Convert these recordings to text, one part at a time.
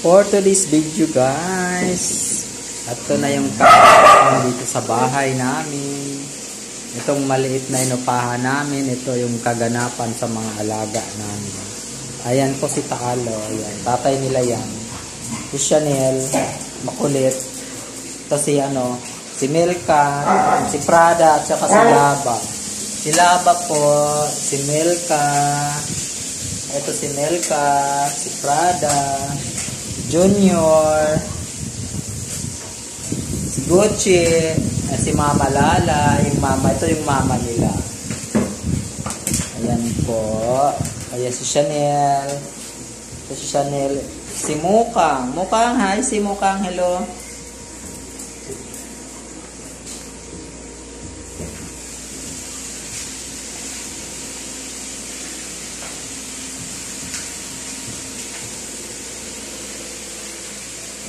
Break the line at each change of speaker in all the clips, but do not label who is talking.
For today's video guys, ito na yung kakain dito sa bahay namin. Itong maliit na inupahan namin, ito yung kaganapan sa mga alaga namin. Ayan po si Taalo, ayan, tatay nila yan. Si Chanel, makulit. Ito si Milka, si Prada, at saka si Laba. Si Laba po, si Milka, ito si Milka, si Prada, Junior, si Gucci, si Mama Lala, ito yung mama nila. Ayan po. Ayan si Chanel. Ito si Chanel. Si Mukang. Mukang, hi. Si Mukang, hello.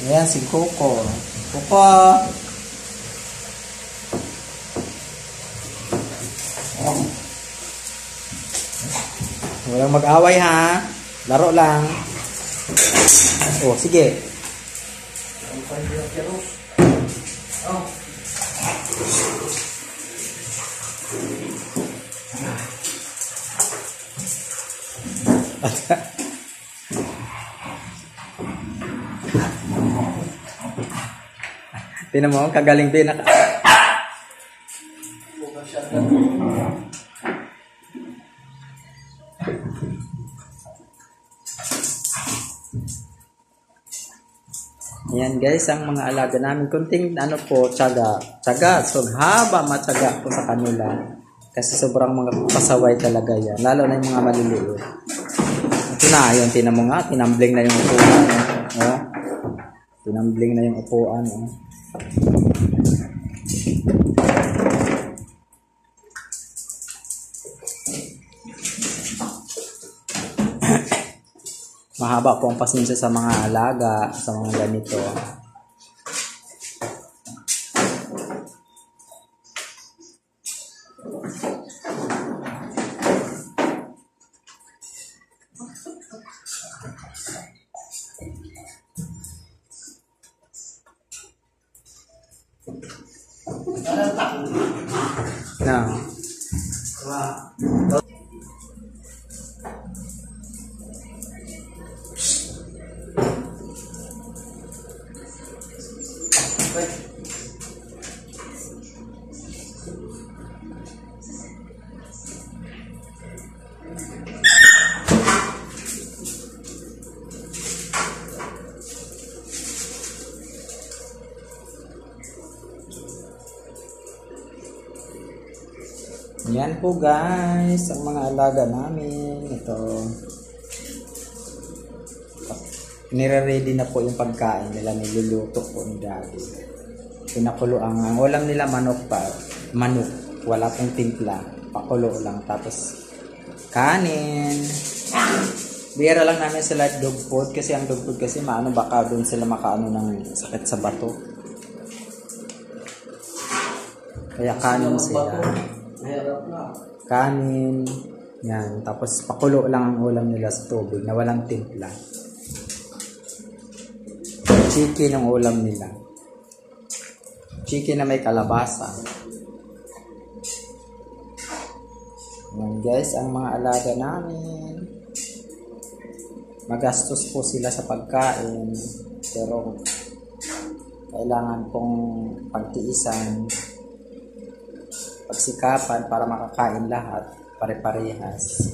Ayan si Coco. Coco. Walang mag-away ha. Laro lang. Oh, sige. Oh. Tingnan mo, kagaling din. Ayan guys, ang mga alaga namin. Kunting tiyaga. So haba matyaga po sa kanila. Kasi sobrang mga pasaway talaga yan. Lalo na yung mga maliliit. Ito na, yun. Tingnan mo nga, tinambling na yung upuan. Oh. Tinambling na yung upuan. Oh. Mahaba po ang pasensya sa mga alaga, sa mga ganito. Nah. Yan po guys, ang mga alaga namin. Ito. Nire-ready na po yung pagkain nila. Niluluto po ni Daddy. Pinakulo ang ulam nila manok pa. Manok. Wala pong timpla. Pakulo lang. Tapos kanin. Bira lang namin sila dog food. Kasi ang dog food kasi baka doon sila makaano ng sakit sa bato. Kaya kanin sila. Kanin. Yan. Tapos pakulo lang ang ulam nila sa tubig na walang timpla. Chicken ang ulam nila. Chicken na may kalabasa. Yan guys, ang mga alaga namin. Magastos po sila sa pagkain. Pero kailangan pong pagtiisan, pagsikapan para makakain lahat, pare-parehas.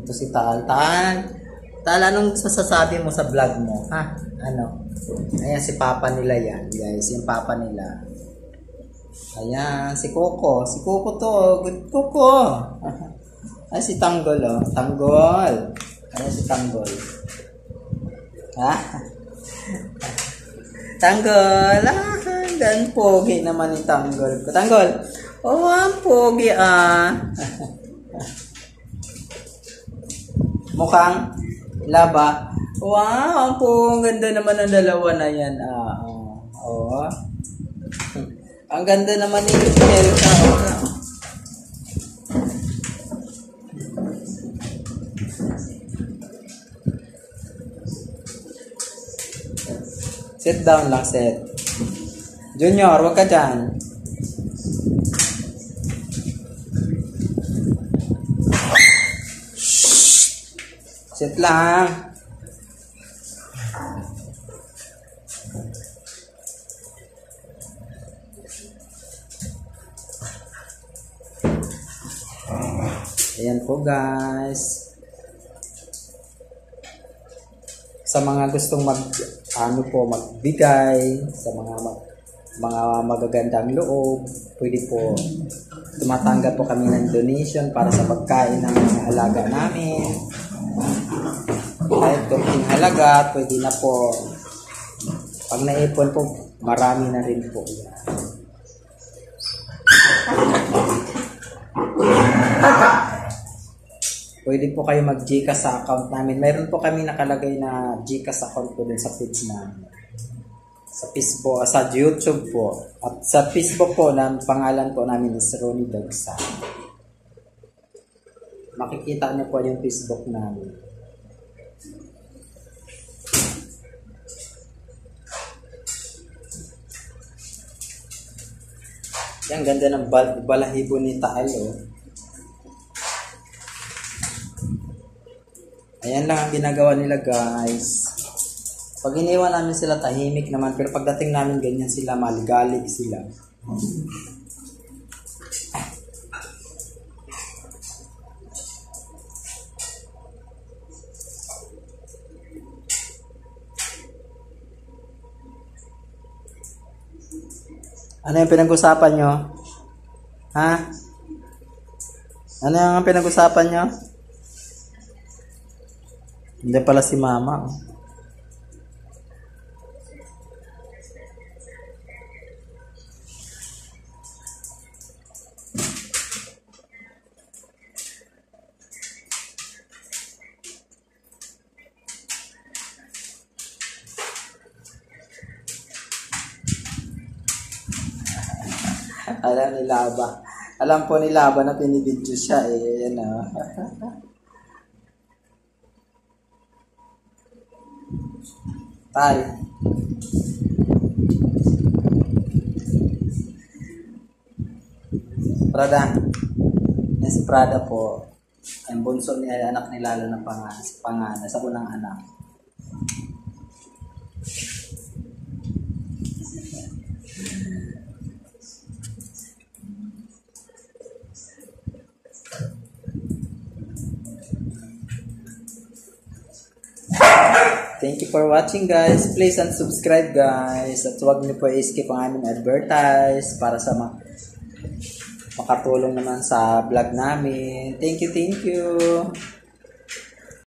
Ito si Tal. Tal, anong sasasabi mo sa vlog mo? Ha? Ano? Ayan, si Papa nila yan, guys. Yung Papa nila. Ayan, si Coco. Si Coco to. Good Coco. Ay, si Tanggol, oh. Tanggol. Ayan, si Tanggol. Ha? Tanggol, dan pogi naman yung Tanggol ko. Tanggol, oh, ang pogi Mukhang Laba. Wow, ang ganda naman ng dalawa na yan. Oh. Ang ganda naman ni Melka. Sit down lang, sit. Junior, wag ka dyan. Shh. Sit lang. Ayan po guys. Sa mga gustong magbigay sa mga magagandang loob, pwede po tumatanggap po kami ng donation para sa pagkain ng mga alaga namin. Kahit kunting halaga, pwede na po. Pag naipon po, marami na rin po. Pwede po kayo mag-Gcash sa account namin. Mayroon po kami nakalagay na Gcash account po din sa page namin. Sa Facebook, sa YouTube po. At sa Facebook po, pangalan po namin is Ronnie Dagsa. Makikita niyo po yung Facebook namin. Yan, ganda ng balahibo ni Taal, oh. Ayan lang ang ginagawa nila guys. Pag iniwan namin sila, tahimik naman. Pero pagdating namin, ganyan sila, maligalig sila. Ano yung pinag-usapan nyo? Ha? Ano yung pinag-usapan nyo? Hindi pala si mama. Alam nila ba? Alam po nila ba na pinibidyo siya eh. Yan o. Tay. Prada. Yan si Prada po. Ang bunso niya, anak ni Lalo ng pangalan. Sa unang anak. Thank you for watching guys. Please unsubscribe guys. At huwag niyo po i-skip ang aming advertise para sa makatulong naman sa vlog namin. Thank you, thank you.